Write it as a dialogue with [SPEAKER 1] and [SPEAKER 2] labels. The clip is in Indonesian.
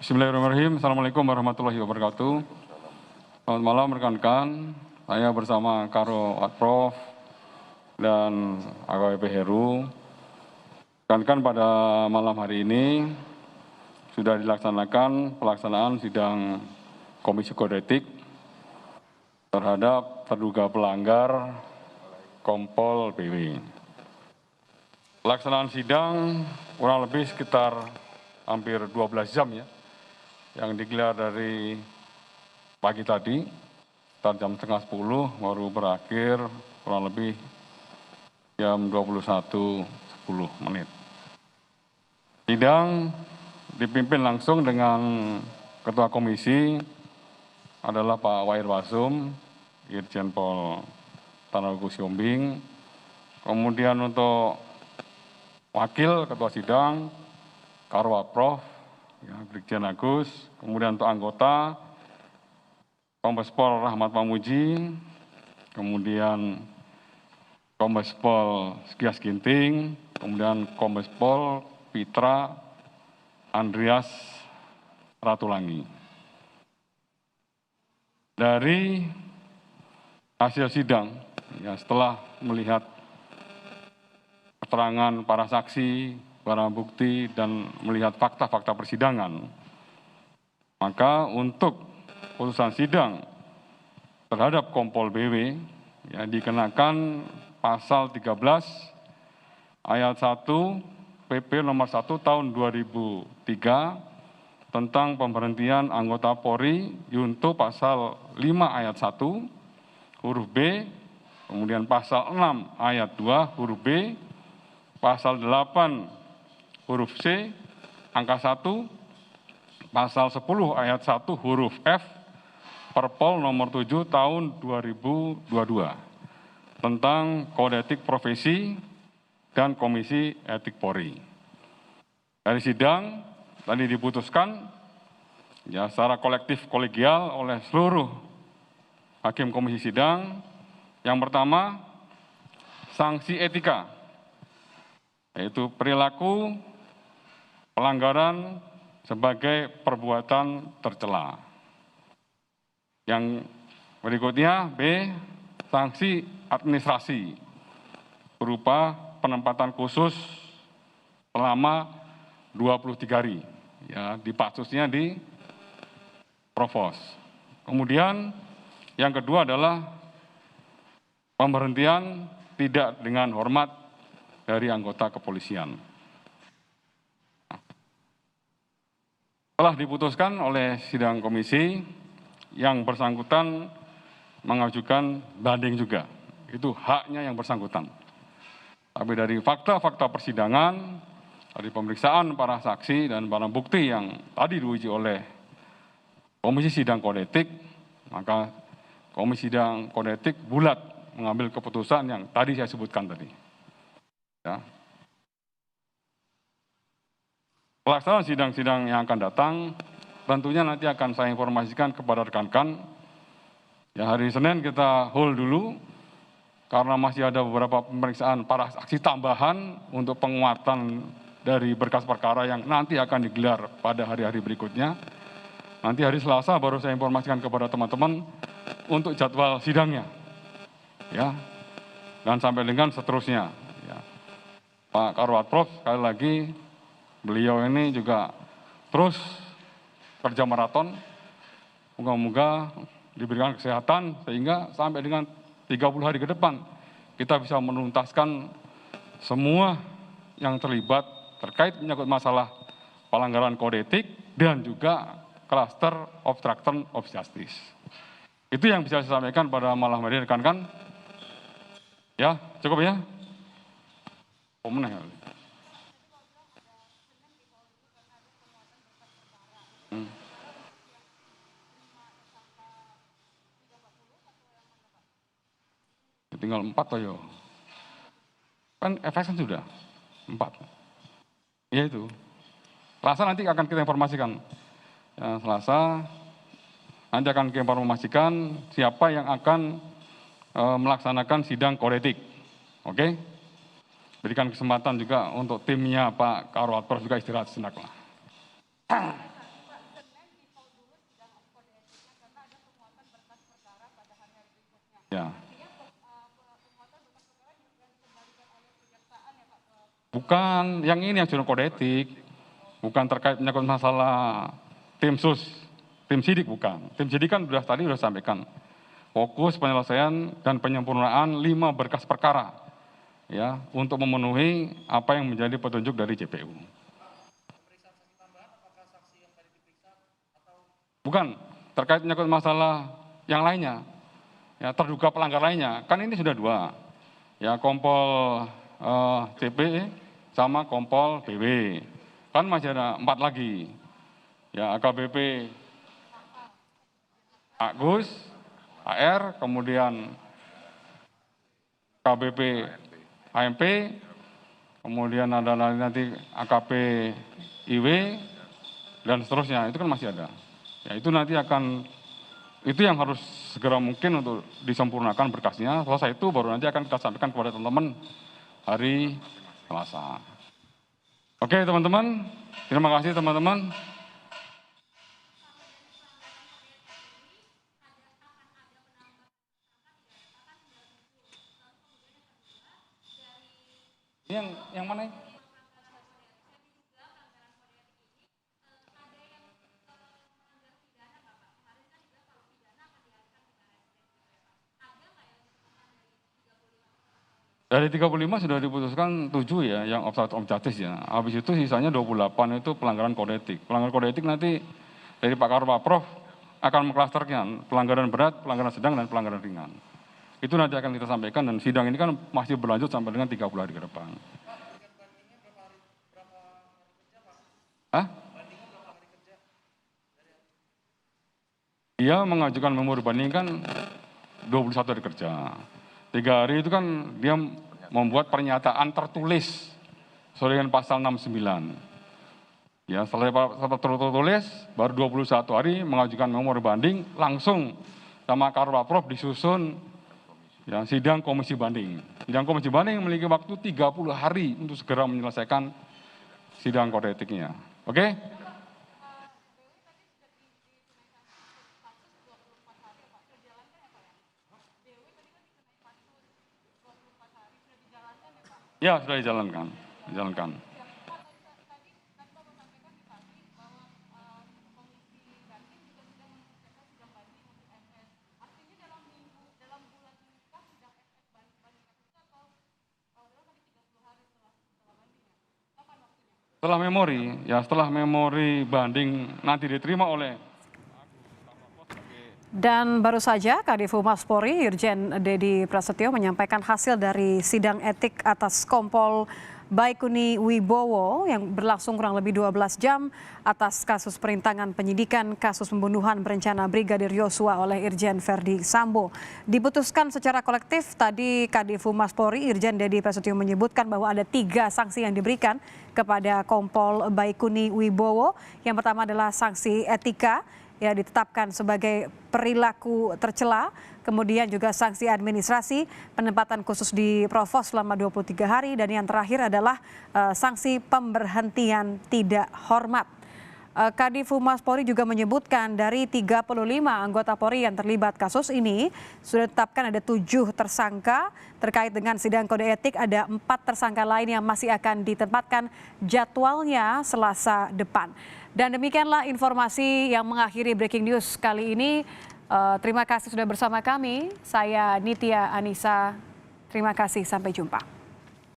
[SPEAKER 1] Bismillahirrahmanirrahim. Assalamualaikum warahmatullahi wabarakatuh. Selamat malam rekan-rekan. Saya bersama Karo Adprof dan AKWP Heru. Rekan-rekan, pada malam hari ini sudah dilaksanakan pelaksanaan sidang Komisi Kode Etik terhadap terduga pelanggar Kompol BW. Pelaksanaan sidang kurang lebih sekitar hampir 12 jam ya, yang digelar dari pagi tadi, sekitar jam setengah 10 baru berakhir kurang lebih jam 21.10. Sidang dipimpin langsung dengan Ketua Komisi adalah Pak Wair Wasum, Irjen Pol Tanahuku Siombing. Kemudian untuk Wakil Ketua Sidang, Karo Adprof, ya, Brigjen Agus. Kemudian untuk anggota, Kombes Pol Rahmat Pamuji, kemudian Kombes Pol Sekias Ginting, kemudian Kombes Pol Pitra Andreas Ratulangi. Dari hasil sidang, ya, setelah melihat keterangan para saksi, barang bukti, dan melihat fakta-fakta persidangan, maka untuk putusan sidang terhadap Kompol BW, ya, dikenakan pasal 13 ayat 1 PP nomor 1 tahun 2003 tentang pemberhentian anggota Polri junto pasal 5 ayat 1 huruf B, kemudian pasal 6 ayat 2 huruf B, pasal 8 huruf C, angka 1, pasal 10 ayat 1 huruf F, Perpol nomor 7 tahun 2022 tentang Kode Etik Profesi dan Komisi Etik Polri. Dari sidang tadi diputuskan ya secara kolektif kolegial oleh seluruh hakim komisi sidang. Yang pertama, sanksi etika, yaitu perilaku pelanggaran sebagai perbuatan tercela. Yang berikutnya B, sanksi administrasi berupa penempatan khusus selama 23 hari, ya, di Patsusnya di Provos. Kemudian yang kedua adalah pemberhentian tidak dengan hormat dari anggota kepolisian. Telah diputuskan oleh sidang komisi, yang bersangkutan mengajukan banding juga. Itu haknya yang bersangkutan. Tapi dari fakta-fakta persidangan, dari pemeriksaan para saksi dan barang bukti yang tadi diuji oleh Komisi Sidang Kode Etik, maka Komisi Sidang Kode Etik bulat mengambil keputusan yang tadi saya sebutkan tadi. Ya. Pelaksanaan sidang-sidang yang akan datang tentunya nanti akan saya informasikan kepada rekan-rekan. Ya, hari Senin kita hold dulu karena masih ada beberapa pemeriksaan para saksi tambahan untuk penguatan dari berkas perkara yang nanti akan digelar pada hari-hari berikutnya. Nanti hari Selasa baru saya informasikan kepada teman-teman untuk jadwal sidangnya. Ya. Dan sampai dengan seterusnya. Ya. Pak Karo Adprof, sekali lagi beliau ini juga terus kerja maraton, moga-moga diberikan kesehatan sehingga sampai dengan 30 hari ke depan kita bisa menuntaskan semua yang terlibat terkait menyangkut masalah pelanggaran kode etik dan juga cluster obstruction of justice. Itu yang bisa saya sampaikan pada malam hari ini, rekan-rekan. Ya, cukup ya. Tinggal 4 toyo. Kan FX kan sudah 4. Ya itu. Selasa nanti akan kita informasikan. Ya, Selasa nanti akan kita informasikan siapa yang akan melaksanakan sidang kode etik. Oke? Berikan kesempatan juga untuk timnya Pak Karo Adprof juga istirahat sejenak lah. Bukan, yang ini yang jurnal kode etik, bukan terkait menyangkut masalah tim sus, tim sidik bukan. Tim sidik kan tadi sudah sampaikan, fokus penyelesaian dan penyempurnaan 5 berkas perkara, ya, untuk memenuhi apa yang menjadi petunjuk dari JPU. Bukan, terkait menyangkut masalah yang lainnya, ya, terduga pelanggar lainnya, kan ini sudah 2, ya, Kompol CP sama Kompol BW, kan masih ada 4 lagi, ya, AKBP Agus, AR, kemudian KBP AMP, kemudian ada nanti AKP IW, dan seterusnya, itu kan masih ada. Ya, itu nanti itu yang harus segera mungkin untuk disempurnakan berkasnya. Selesai itu baru nanti akan kita sampaikan kepada teman-teman hari Selasa. Oke teman-teman, terima kasih teman-teman. Yang mana? Dari 35 sudah diputuskan 7 ya, yang obstruction of justice ya. Habis itu sisanya 28 itu pelanggaran kode etik. Pelanggaran kode etik nanti dari Pak Karpaprof akan mengklasterkan pelanggaran berat, pelanggaran sedang, dan pelanggaran ringan. Itu nanti akan kita sampaikan, dan sidang ini kan masih berlanjut sampai dengan 30 hari ke depan. Hah? Dia mengajukan memori banding kan 21 hari kerja. 3 hari itu kan dia membuat pernyataan tertulis sesuai dengan pasal 69. Ya, setelah tertulis baru 21 hari mengajukan memori banding, langsung sama Karpaprof disusun ya, sidang komisi banding. Sidang komisi banding memiliki waktu 30 hari untuk segera menyelesaikan sidang kode etiknya. Oke? Ya, sudah dijalankan. Setelah memori banding nanti diterima oleh.
[SPEAKER 2] Dan baru saja Kadif Humas Polri Irjen Dedi Prasetyo menyampaikan hasil dari sidang etik atas Kompol Baikuni Wibowo yang berlangsung kurang lebih 12 jam atas kasus perintangan penyidikan kasus pembunuhan berencana Brigadir Yosua oleh Irjen Verdi Sambo. Diputuskan secara kolektif, tadi Kadif Humas Polri Irjen Dedi Prasetyo menyebutkan bahwa ada 3 sanksi yang diberikan kepada Kompol Baikuni Wibowo. Yang pertama adalah sanksi etika, ya, ditetapkan sebagai perilaku tercela, kemudian juga sanksi administrasi, penempatan khusus di Provos selama 23 hari, dan yang terakhir adalah sanksi pemberhentian tidak hormat. Kadif Humas Polri juga menyebutkan dari 35 anggota Polri yang terlibat kasus ini, sudah ditetapkan ada 7 tersangka. Terkait dengan sidang kode etik, ada 4 tersangka lain yang masih akan ditempatkan jadwalnya Selasa depan. Dan demikianlah informasi yang mengakhiri Breaking News kali ini. Terima kasih sudah bersama kami. Saya Nitya Anissa. Terima kasih, sampai jumpa.